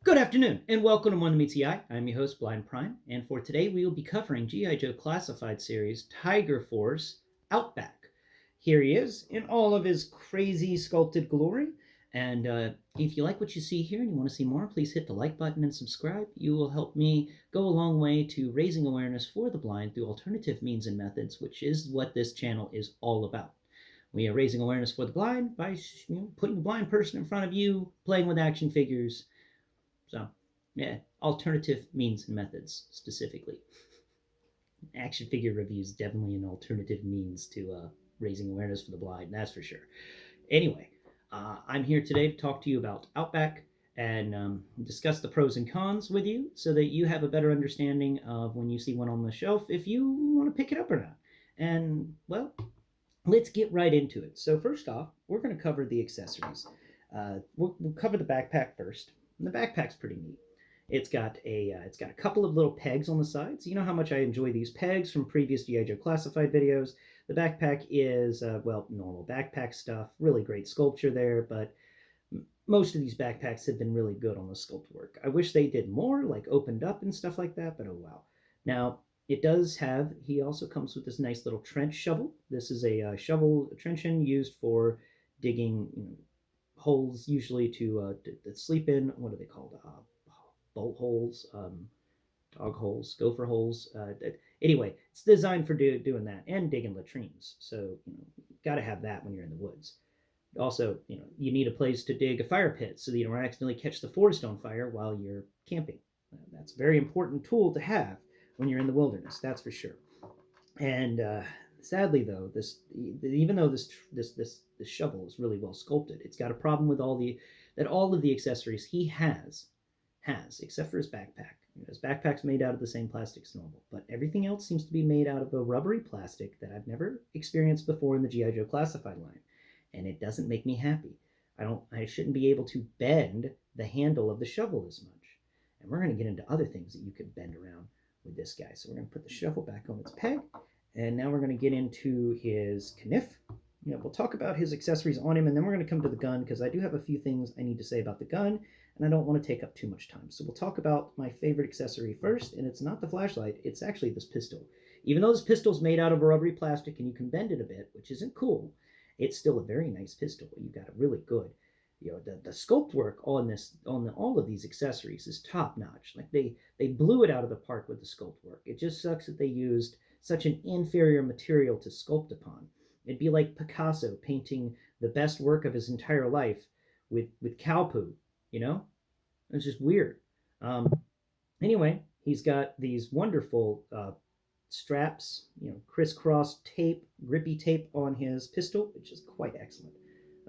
Good afternoon, and welcome to One Meets the Eye. I'm your host, Blind Prime, and for today we will be covering G.I. Joe Classified series Tiger Force Outback. Here he is in all of his crazy sculpted glory. And if you like what you see here and you want to see more, please hit the like button and subscribe. You will help me go a long way to raising awareness for the blind through alternative means and methods, which is what this channel is all about. We are raising awareness for the blind by putting a blind person in front of you, playing with action figures. So, yeah, alternative means and methods specifically. Action figure reviews definitely an alternative means to raising awareness for the blind, that's for sure. Anyway, I'm here today to talk to you about Outback and discuss the pros and cons with you so that you have a better understanding of when you see one on the shelf if you want to pick it up or not. And, well, let's get right into it. So, first off, we're going to cover the accessories. We'll cover the backpack first. And the backpack's pretty neat. It's got a couple of little pegs on the sides. You know how much I enjoy these pegs from previous G.I. Joe Classified videos. The backpack is normal backpack stuff. Really great sculpture there, but most of these backpacks have been really good on the sculpt work. I wish they did more, like opened up and stuff like that, but oh well. Now it does have. He also comes with this nice little trench shovel. This is a truncheon used for digging holes, usually to sleep in. What are they called? Bolt holes, dog holes, gopher holes. Anyway, it's designed for doing that and digging latrines. So got to have that when you're in the woods. Also, you need a place to dig a fire pit so that you don't accidentally catch the forest on fire while you're camping. That's a very important tool to have when you're in the wilderness. That's for sure. And sadly, though, even though this shovel is really well sculpted, it's got a problem with all of the accessories he has, except for his backpack. His backpack's made out of the same plastic as normal, but everything else seems to be made out of a rubbery plastic that I've never experienced before in the G.I. Joe Classified line, and it doesn't make me happy. I shouldn't be able to bend the handle of the shovel as much, and we're going to get into other things that you can bend around with this guy. So we're going to put the shovel back on its peg. And now we're going to get into his kniff. We'll talk about his accessories on him, and then we're going to come to the gun because I do have a few things I need to say about the gun, and I don't want to take up too much time. So we'll talk about my favorite accessory first, and it's not the flashlight. It's actually this pistol. Even though this pistol's made out of a rubbery plastic and you can bend it a bit, which isn't cool, it's still a very nice pistol. You got a really good. The sculpt work on all of these accessories is top notch. Like they blew it out of the park with the sculpt work. It just sucks that they used such an inferior material to sculpt upon. It'd be like Picasso painting the best work of his entire life with cow poo, It's just weird. Anyway, he's got these wonderful straps, crisscross tape, grippy tape on his pistol, which is quite excellent.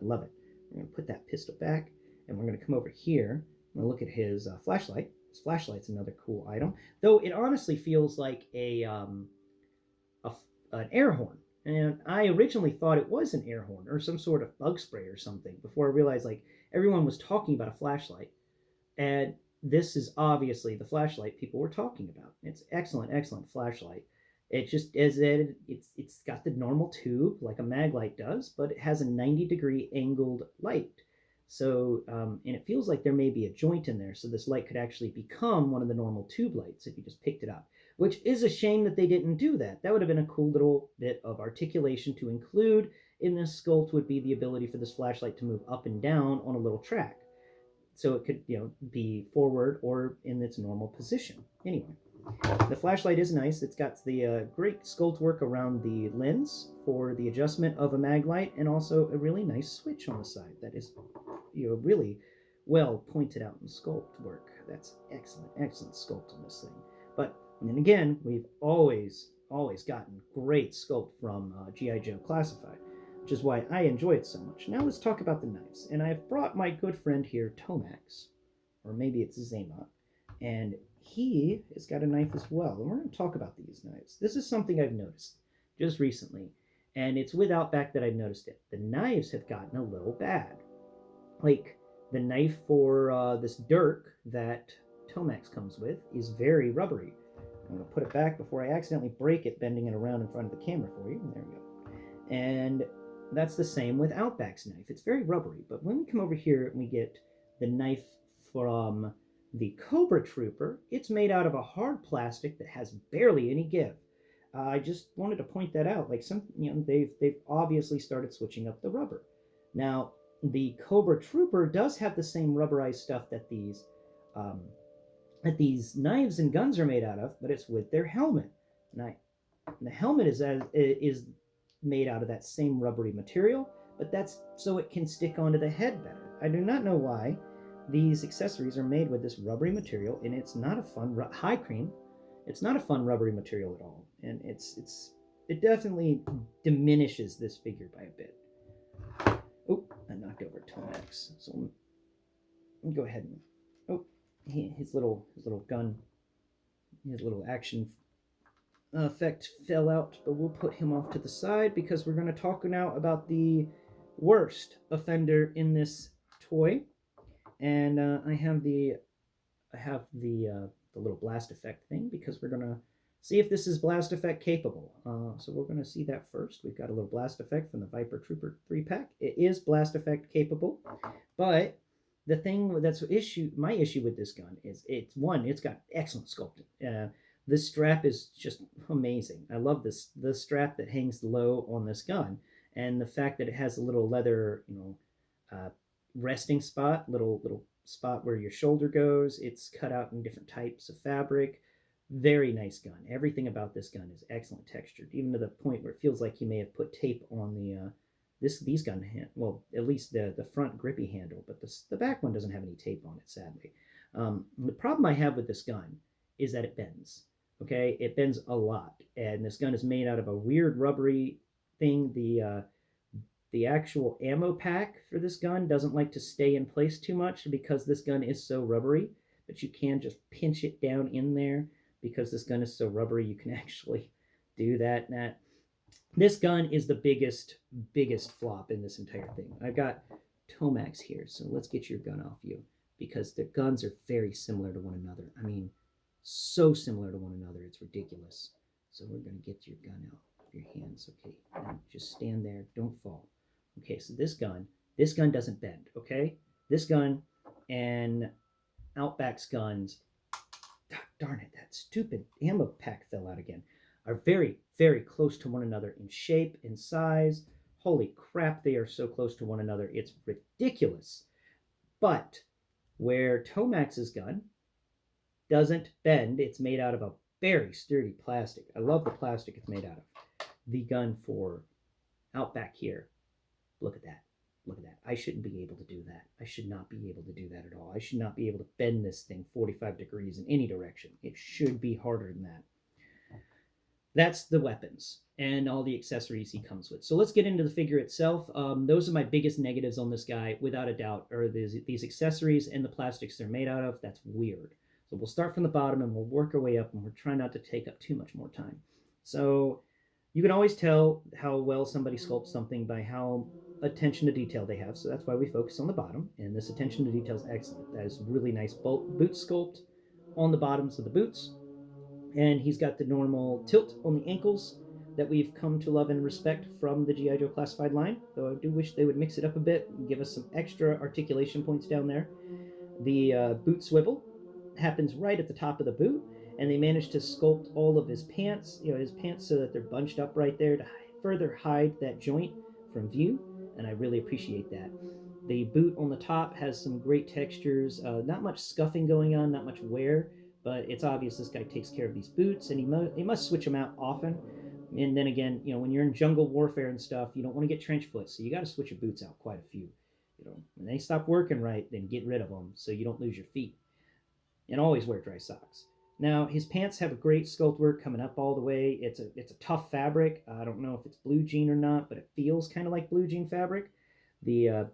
I love it. We're going to put that pistol back, and we're going to come over here and look at his flashlight. His flashlight's another cool item, though it honestly feels like an air horn. And I originally thought it was an air horn or some sort of bug spray or something before I realized everyone was talking about a flashlight. And this is obviously the flashlight people were talking about. It's excellent flashlight. It just it's got the normal tube like a mag light does, but it has a 90-degree angled light. So and it feels like there may be a joint in there, so this light could actually become one of the normal tube lights if you just picked it up. Which is a shame that they didn't do that. That would have been a cool little bit of articulation to include in this sculpt, would be the ability for this flashlight to move up and down on a little track. So it could, be forward or in its normal position. Anyway, the flashlight is nice. It's got the great sculpt work around the lens for the adjustment of a mag light, and also a really nice switch on the side that is, really well pointed out in sculpt work. That's excellent sculpt on this thing. But and then again, we've always gotten great sculpt from G.I. Joe Classified, which is why I enjoy it so much. Now let's talk about the knives. And I've brought my good friend here, Tomax, or maybe it's Zema, and he has got a knife as well. And we're going to talk about these knives. This is something I've noticed just recently, and it's with Outback that I've noticed it. The knives have gotten a little bad. Like the knife for this dirk that Tomax comes with is very rubbery. I'm going to put it back before I accidentally break it, bending it around in front of the camera for you. There we go. And that's the same with Outback's knife. It's very rubbery, but when we come over here and we get the knife from The Cobra Trooper, it's made out of a hard plastic that has barely any give. I just wanted to point that out. Like they've obviously started switching up the rubber. Now, the Cobra Trooper does have the same rubberized stuff um, that these knives and guns are made out of, but it's with their helmet. And the helmet is made out of that same rubbery material, but that's so it can stick onto the head better. I do not know why these accessories are made with this rubbery material, and it's not a fun high cream. It's not a fun rubbery material at all, and it definitely diminishes this figure by a bit. Oh, I knocked over Tomax, so let me go ahead and his little gun, his little action effect fell out, but we'll put him off to the side because we're going to talk now about the worst offender in this toy. And I have the little blast effect thing because we're gonna see if this is blast effect capable. So we're gonna see that first. We've got a little blast effect from the Viper Trooper 3-pack. It is blast effect capable, but the thing my issue with this gun is it's got excellent sculpting. This strap is just amazing. I love the strap that hangs low on this gun, and the fact that it has a little leather, resting spot, little spot where your shoulder goes. It's cut out in different types of fabric. Very nice gun. Everything about this gun is excellent textured, even to the point where it feels like you may have put tape on these gun hand. Well, at least the front grippy handle, but the back one doesn't have any tape on it, sadly. The problem I have with this gun is that it bends. Okay, it bends a lot, and this gun is made out of a weird rubbery thing. The actual ammo pack for this gun doesn't like to stay in place too much because this gun is so rubbery, but you can just pinch it down in there because this gun is so rubbery. You can actually do that. This gun is the biggest flop in this entire thing. I've got Tomax here, so let's get your gun off you because the guns are very similar to one another. I mean, so similar to one another, it's ridiculous. So we're going to get your gun out of your hands. Okay, now just stand there, don't fall. Okay, so this gun doesn't bend. Okay, this gun and Outback's guns, darn it, that stupid ammo pack fell out again, are very close to one another in shape and size. Holy crap, they are so close to one another, it's ridiculous. But where Tomax's gun doesn't bend, it's made out of a very sturdy plastic. I love the plastic it's made out of. The gun for Outback here, look at that. Look at that. I shouldn't be able to do that. I should not be able to do that at all. I should not be able to bend this thing 45 degrees in any direction. It should be harder than that. That's the weapons and all the accessories he comes with. So let's get into the figure itself. Those are my biggest negatives on this guy, without a doubt, are these accessories and the plastics they're made out of. That's weird. So we'll start from the bottom and we'll work our way up, and we're trying not to take up too much more time. So you can always tell how well somebody sculpts something by how attention to detail they have. So that's why we focus on the bottom, and this attention to detail is excellent. That is really nice boot sculpt on the bottoms of the boots, and he's got the normal tilt on the ankles that we've come to love and respect from the G.I. Joe Classified line, though I do wish they would mix it up a bit and give us some extra articulation points down there. The boot swivel happens right at the top of the boot, and they managed to sculpt all of his pants, so that they're bunched up right there to further hide that joint from view, and I really appreciate that. The boot on the top has some great textures, not much scuffing going on, not much wear, but it's obvious this guy takes care of these boots, and he must switch them out often. And then again, when you're in jungle warfare and stuff, you don't want to get trench foot, so you got to switch your boots out quite a few. When they stop working right, then get rid of them so you don't lose your feet. And always wear dry socks. Now, his pants have a great sculpt work coming up all the way. It's a tough fabric. I don't know if it's blue jean or not, but it feels kind of like blue jean fabric. The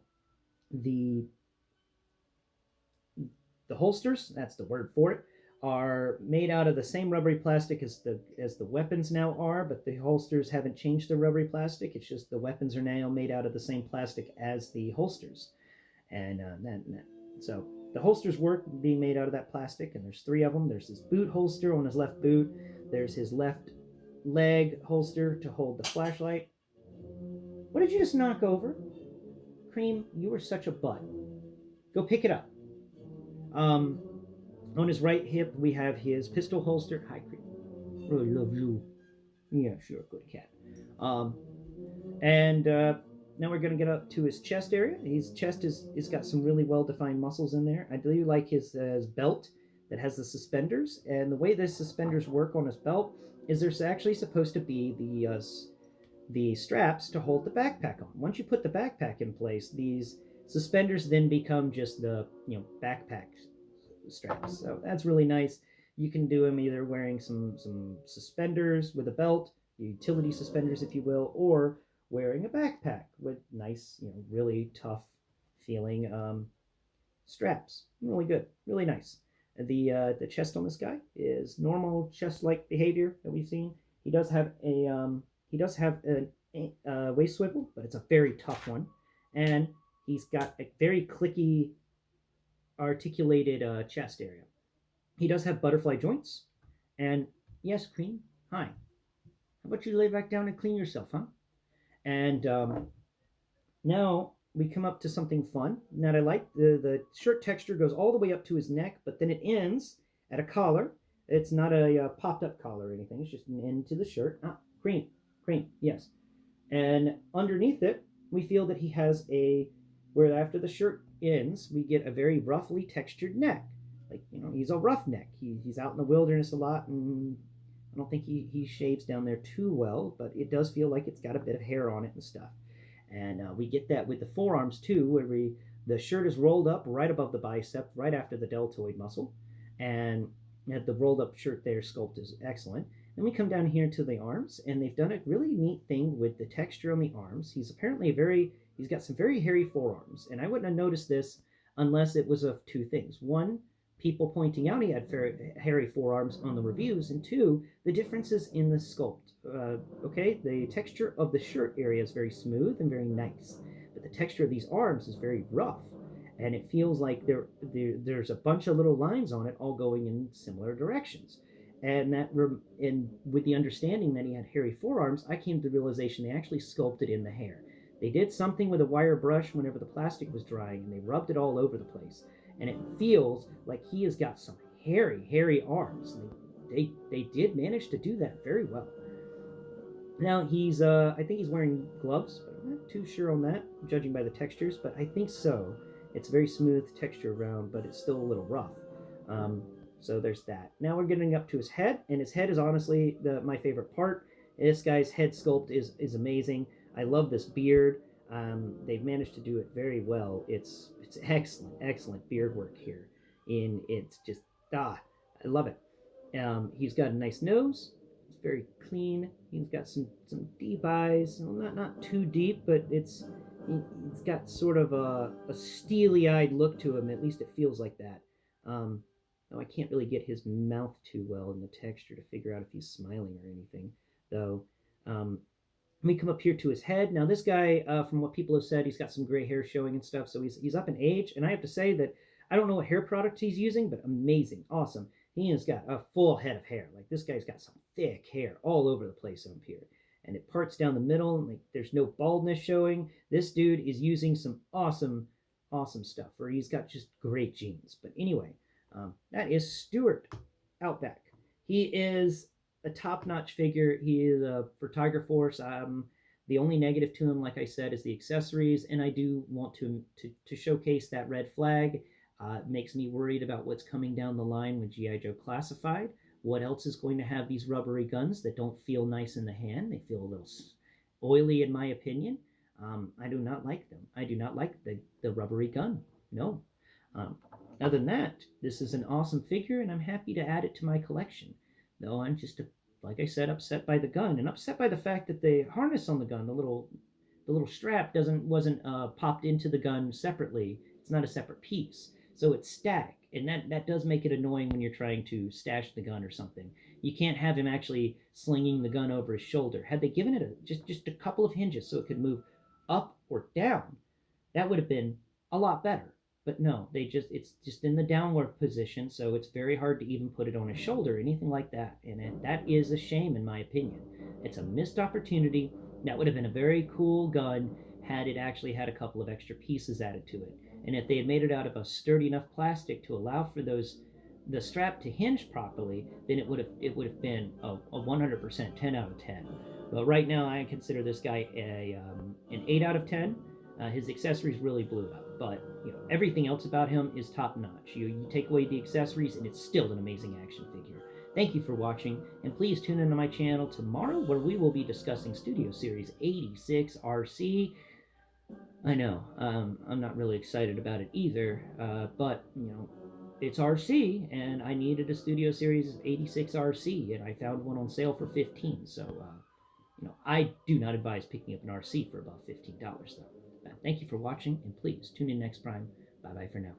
holsters, that's the word for it, are made out of the same rubbery plastic as the weapons now are, but the holsters haven't changed the rubbery plastic. It's just the weapons are now made out of the same plastic as the holsters, and so the holsters work being made out of that plastic, and there's 3 of them. There's his boot holster on his left boot. There's his left leg holster to hold the flashlight. What did you just knock over? Cream, you were such a butt. Go pick it up. On his right hip, we have his pistol holster. Hi, Creep. Really love you. Yeah, sure, good cat. Um, and now we're going to get up to his chest area. His chest is got some really well defined muscles in there. I do like his belt that has the suspenders. And the way the suspenders work on his belt is there's actually supposed to be the straps to hold the backpack on. Once you put the backpack in place, these suspenders then become just the backpack straps. So that's really nice. You can do them either wearing some suspenders with a belt, utility suspenders, if you will, or wearing a backpack with nice, really tough feeling straps. Really good, really nice. The chest on this guy is normal chest like behavior that we've seen. He does have a waist swivel, but it's a very tough one, and he's got a very clicky articulated chest area. He does have butterfly joints. And yes, Cream, hi. How about you lay back down and clean yourself, huh? And now we come up to something fun that I like. The shirt texture goes all the way up to his neck, but then it ends at a collar. It's not a popped up collar or anything. It's just an end to the shirt. Ah, Cream, Cream, yes. And underneath it, we feel that he has where after the shirt ends, we get a very roughly textured neck. Like, he's a rough neck. He's out in the wilderness a lot, and I don't think he shaves down there too well, but it does feel like it's got a bit of hair on it and stuff. And we get that with the forearms too, where the shirt is rolled up right above the bicep, right after the deltoid muscle, and the rolled up shirt there sculpt is excellent. Then we come down here to the arms, and they've done a really neat thing with the texture on the arms. He's got some very hairy forearms, and I wouldn't have noticed this unless it was of two things. One, people pointing out he had hairy forearms on the reviews, and two, the differences in the sculpt. Okay, the texture of the shirt area is very smooth and very nice, but the texture of these arms is very rough, and it feels like there's a bunch of little lines on it all going in similar directions. And with the understanding that he had hairy forearms, I came to the realization they actually sculpted in the hair. They did something with a wire brush whenever the plastic was drying, and they rubbed it all over the place. And it feels like he has got some hairy arms. And they did manage to do that very well. Now I think he's wearing gloves, but I'm not too sure on that, judging by the textures. But I think so. It's very smooth texture around, but it's still a little rough. Um, so there's that. Now we're getting up to his head, and his head is honestly my favorite part. This guy's head sculpt is amazing. I love this beard. They've managed to do it very well. It's excellent beard work here. It's just I love it. He's got a nice nose. It's very clean. He's got some deep eyes. Well, not too deep, but he's got sort of a steely-eyed look to him. At least it feels like that. No, I can't really get his mouth too well in the texture to figure out if he's smiling or anything, though. We come up here to his head. Now, this guy, from what people have said, he's got some gray hair showing and stuff, so he's up in age. And I have to say that I don't know what hair product he's using, but amazing, awesome. He has got a full head of hair. Like, this guy's got some thick hair all over the place up here, and it parts down the middle. And like, there's no baldness showing. This dude is using some awesome stuff, or he's got just great genes. But anyway, that is Stuart Outback. He is a top-notch figure. He is for Tiger Force. The only negative to him, like I said, is the accessories, and I do want to showcase that red flag. It makes me worried about what's coming down the line with GI Joe Classified. What else is going to have these rubbery guns that don't feel nice in the hand? They feel a little oily, in my opinion. I do not like them. I do not like the rubbery gun. No. Other than that, this is an awesome figure, and I'm happy to add it to my collection. Though I'm just, like I said, upset by the gun, and upset by the fact that the harness on the gun, the little strap, wasn't popped into the gun separately. It's not a separate piece, so it's static, and that does make it annoying when you're trying to stash the gun or something. You can't have him actually slinging the gun over his shoulder. Had they given it just a couple of hinges so it could move up or down, that would have been a lot better. But no, it's just in the downward position, so it's very hard to even put it on his shoulder or anything like that. And that is a shame, in my opinion. It's a missed opportunity. That would have been a very cool gun had it actually had a couple of extra pieces added to it. And if they had made it out of a sturdy enough plastic to allow for the strap to hinge properly, then it would have been a 100% 10 out of 10. But right now, I consider this guy an 8 out of 10. His accessories really blew it up, but everything else about him is top notch. You take away the accessories, and it's still an amazing action figure. Thank you for watching, and please tune into my channel tomorrow where we will be discussing Studio Series 86 RC. I know, I'm not really excited about it either, but it's RC, and I needed a Studio Series 86 RC, and I found one on sale for 15. So, I do not advise picking up an RC for about $15 though. Thank you for watching, and please tune in next Prime. Bye bye for now.